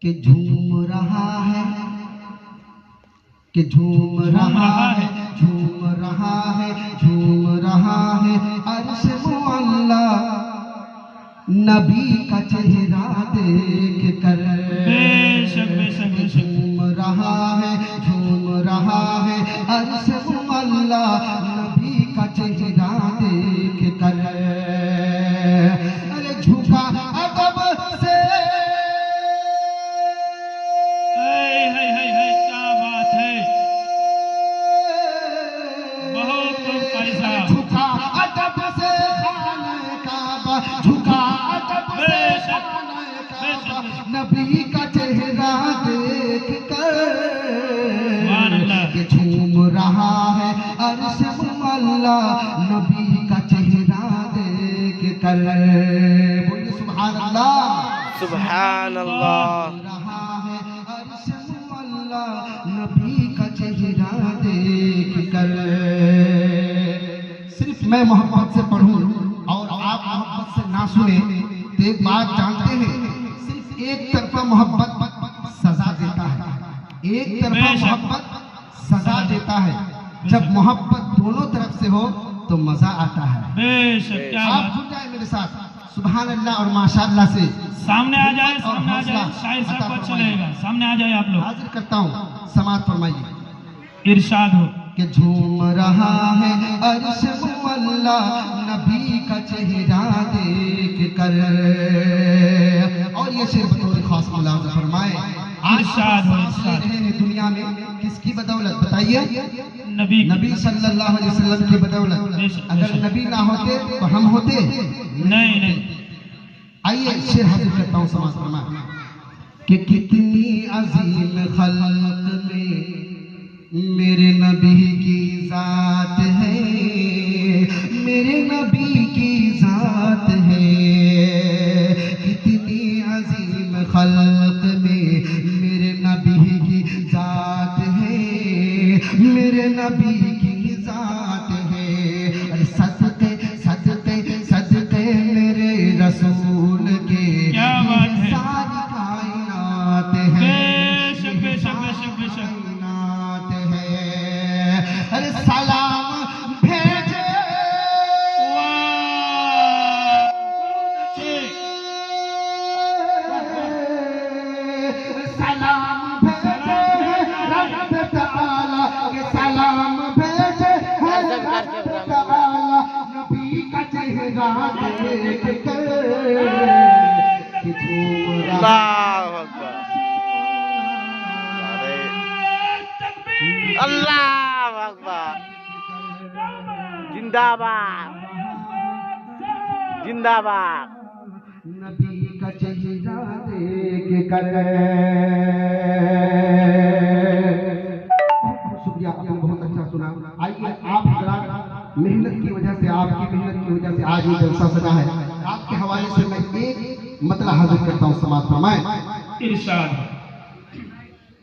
कि झूम रहा है, कि झूम रहा है, झूम रहा है, झूम रहा है अर्श मुअल्ला नबी का चेहरा देख कर। झूम रहा है, झूम रहा है अर्श मुअल्ला नबी का चेहरा देख कर। अरे झुका अदब से, क्या बात है, बहुत झुका अदब से खाने काबा, झुका अदब से खाने काबा नबी का चेहरा देख कर। कि झूम रहा है अर्श मुअल्ला नबी का चेहरा देख कर। बोलिए सुभान अल्लाह, सुभान अल्लाह। रहा है अर्श मुअल्ला नबी का चेहरा देख कर। सिर्फ मैं मोहब्बत से पढ़ूं और आप मोहब्बत से ना सुने तो एक बात जानते हैं, सिर्फ एक तरफा मोहब्बत सजा देता है, एक तरफा मोहब्बत सजा देता है। जब मोहब्बत दोनों तरफ से हो तो मजा आता है। आप सुन जाए मेरे साथ सुभान अल्लाह और माशाअल्लाह से। सामने आ जाए, सामने आ जाए, शायर साहब को अच्छा लगेगा। सामने आ जाए आप लोग। हाजिर करता हूँ, समाअत फरमाइए। इरशाद हो कि झूम रहा है अर्श मुअल्ला नबी का चेहरा देख कर। और ये शेर बतौर खास मुलाज़ा फरमाए। इरशाद हो, इरशाद। दुनिया में किसकी बदौलत बताइए? नबी सल्लल्लाहु अलैहि वसल्लम की बदौलत। अगर नबी ना होते तो हम होते नहीं नहीं। आइए शेर हाजिर करता हूँ, समाअत फरमाए कि कितनी अजीम खल्क में मेरे नबी की जात है, मेरे नबी की जात है। कितनी अजीम खल्क में मेरे नबी की जात है, मेरे नबी की जात है। अरे सदके सदके सदके मेरे रसूल के सारी कायनात है। अरे सलाम भेजे, सलाम भेजे रब तआला के, सलाम भेजे रब तआला नबी का चेहरा देख कर। अल्लाहु अकबर, अल्लाहु अकबर। जिंदाबाद, जिंदाबाद। नबी का चेहरा देख कर। शुक्रिया, आपने बहुत अच्छा सुना। आइए आप जरा मेहनत की वजह से, आपकी मेहनत की वजह से आज ये जलसा सजा है। आपके हवाले से मैं एक मतलब हाजिर करता हूँ, समाअत फरमाए। इरशाद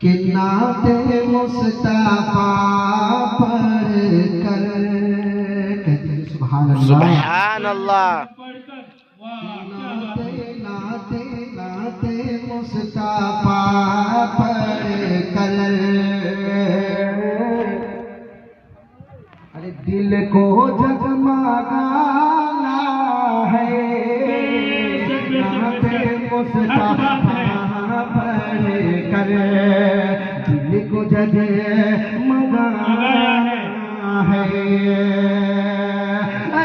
कि नाते मुस्तफा पढ़ कर, कहते हैं सुभान अल्लाह, सुभान अल्लाह। नाते नाते नाते मुस्तफा पढ़ कर। अरे दिल को जगमगाना है, नाते मुस्तफा पढ़ कर। दिल को जगमगाना है,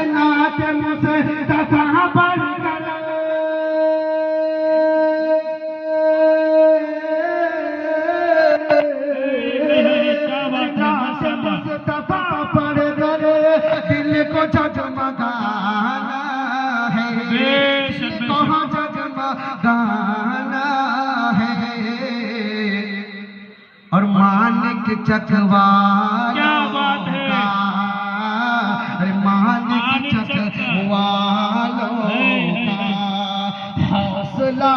नात मुस्तफा पढ़ कर। मुस्तफा पढ़ कर दिल को जगमगाना है, कहाँ जगमगाना है। और मानिक चकवाला, क्या बात है, अरे मानिक चकवालों का हौसला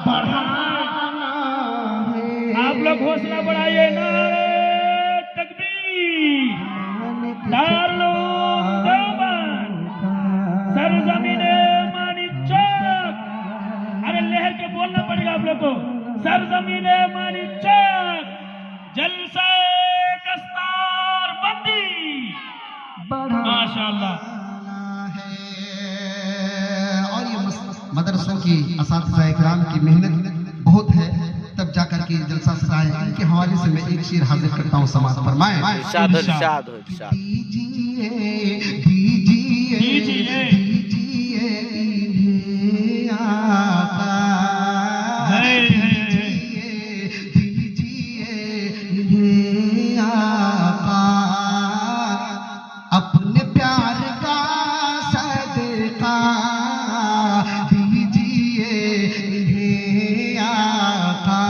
बढ़ाना है। आप लोग हौसला बढ़ाइए ना। तकबीर, दारुल देवबंद, सरजमीन मानिक चक। अरे लहर के बोलना पड़ेगा आप लोग को। सरजमीने मानिकचक जलसा दस्तार बंदी माशाअल्लाह। और ये मदरसों की असातिज़ा इकराम की मेहनत बहुत है, तब जाकर के जलसा सजाए। इनके हवाले से मैं एक शेर हाजिर करता हूँ, समाअत फरमाएं। इरशाद इरशाद इरशाद। दीजिए दीजिए दीजिए दीजिए इन्हें आका, दीजिए इन्हें आका, अपने प्यार का सदका दीजिए इन्हें आका,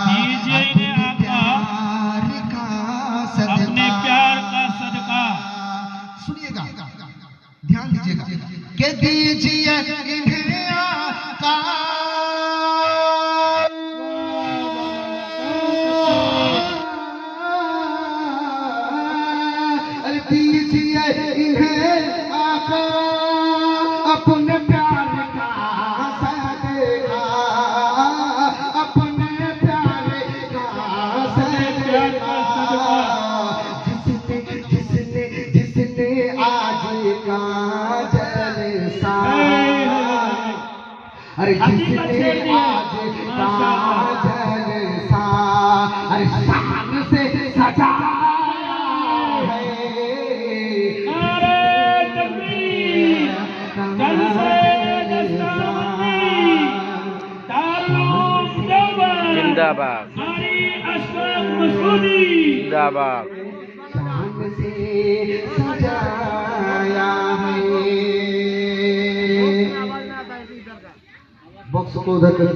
दीजिए इन्हें आका, प्यार का सदका, अपने प्यार का सदका। सुनिएगा, ध्यान दीजिएगा कि दीजिए इन्हें आका, दीजिए इन्हें आका, अपने प्यार का सदका, अपने प्यार का सदका, जिसने आज का जलसा, अरे जिसने आज का जलसा, अरे शान से सजाया है, नारे तकबीर, जलसे दस्तारबंदी, दारुल देवबंद, जिंदाबाद कारी अशरफ मसूदी, जिंदाबाद। शान से सजाया है। बॉक्स को उधर कर,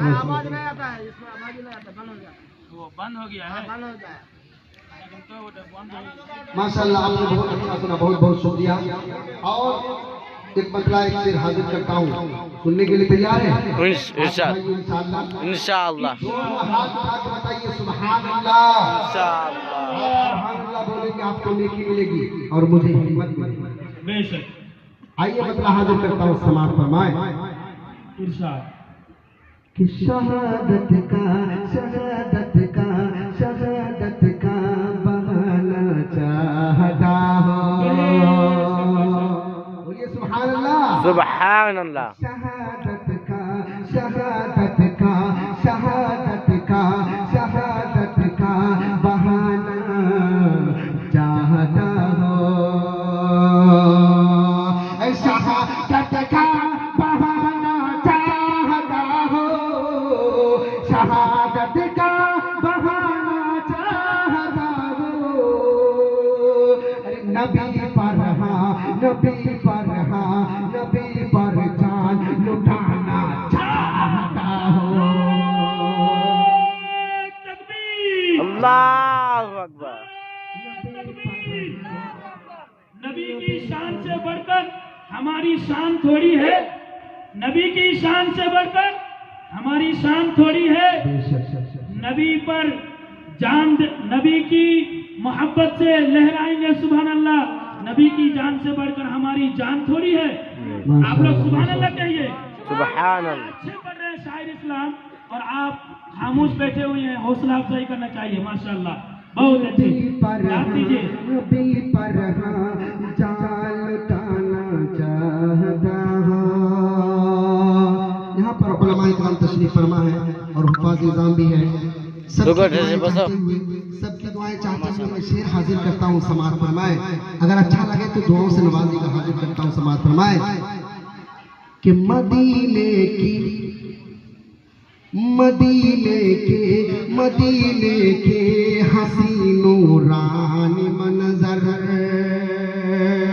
आवाज नहीं आता है, इसमें आवाज नहीं आता, बंद हो गया, वो बंद हो गया है। बंद हो गया। लेकिन तो वो बंद हो गया। माशाल्लाह आपने बहुत अच्छा सुना, बहुत बहुत शुक्रिया। और एक मतला एक शेर हाजिर करता हूँ, सुनने के लिए तैयार है? इरशाद इंशाअल्लाह। इंशाअल्लाह दोनों हाथ उठा के बताइए सुभान अल्लाह। इंशाअल्लाह। सुभान अल्लाह बोलेंगे आपको नेकी मिलेगी और मुझे हिम्मत मिलेगी। बेशक। आइए मतला हाजिर करता हूँ, समाअत फरमाएं। इरशाद। कि शहादत का बहाना चाहता हो, बोलिए सुभान अल्लाह। सुभान अल्लाह। शहादत का बहाना चाहता हो, शहादत का बहाना चाहता हो, शहादत का बहाना चाहता हो, अरे नबी पर जान लुटाना चाहता हो। तकबीर। अल्लाहु अकबर। नबी की शान से बढ़कर हमारी शान थोड़ी है, नबी की शान से बढ़कर हमारी शान थोड़ी है। नबी पर जान, नबी की मोहब्बत से लहराएंगे सुभान अल्लाह। नबी की जान से बढ़कर हमारी जान थोड़ी है। आप लोग सुभान अल्लाह कहिए। सुभान अल्लाह। अच्छे पढ़ रहे हैं शायर इस्लाम और आप खामोश बैठे हुए हैं, हौसला अफजाई करना चाहिए माशाअल्लाह, बहुत अच्छे। आप दीजिए। यहाँ पर उलमा इकराम तशरीफ फरमा है और हुफ़ाज़ निज़ाम भी है। सबकी दुआएं चाहते हुए मैं शेर हाजिर करता हूँ, समाअत फरमाए। अगर अच्छा लगे तो दुआओं से नवाज़ेगा, हाजिर करता हूँ, समाअत फरमाए। कि मदीने के हसीनो रानी मंजर,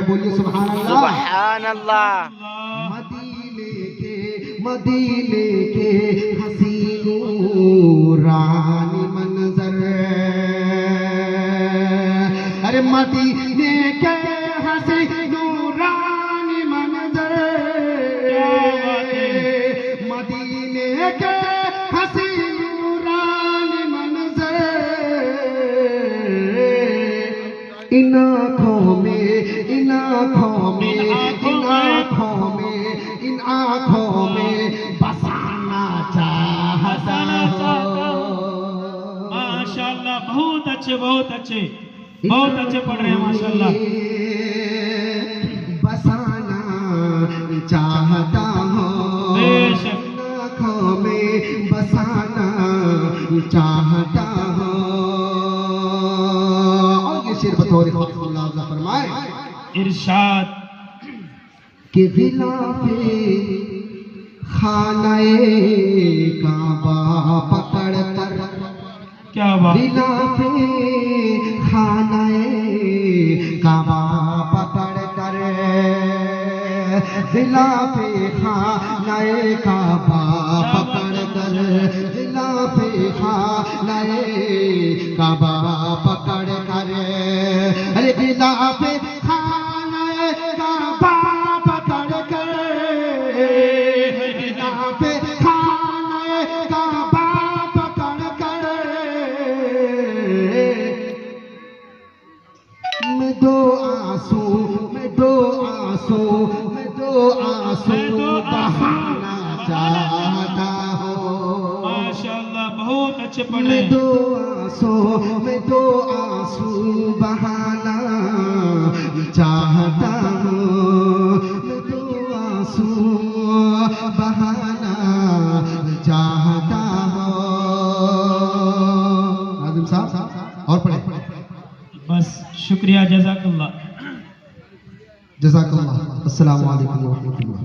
बोलिए सुभान अल्लाह। सुभान अल्लाह। मदीने के हसीनो रानी मंजर, अरे मदीने के हसीनो रानी मंजर, मदीने के हसीनो रानी मंजर, इन आँखों में बसाना चाहता हो, बहुत अच्छे बहुत अच्छे पढ़ रहे हैं माशाल्लाह। बसाना चाहता हूँ बेशक। आँखों में बसाना चाहता हूँ। और ये शेर बतौर खास फरमाए इरशाद कि गिलाफे खानाए काबा पकड़ कर, क्या बात। गिलाफे खानाए काबा पकड़ कर, गिलाफे खानाए काबा पकड़ कर, गिलाफे खानाए काबा पकड़ कर, अरे गिलाफे खानाए काबा पकड़ कर, गिलाफे खानाए काबा पकड़ कर, मैं दो आंसू बहाना चाहता हूँ। माशाल्लाह बहुत अच्छे पढ़ रहे मैं हैं। दो आंसू बहाना चाहता हूँ, मैं दो आंसू बहाना चाहता हूँ। आज़म साहब और पढ़े। बस शुक्रिया जज़ाकल्लाह। जज़ाकल्लाह। अस्सलामु अलैकुम व रहमतुल्लाह।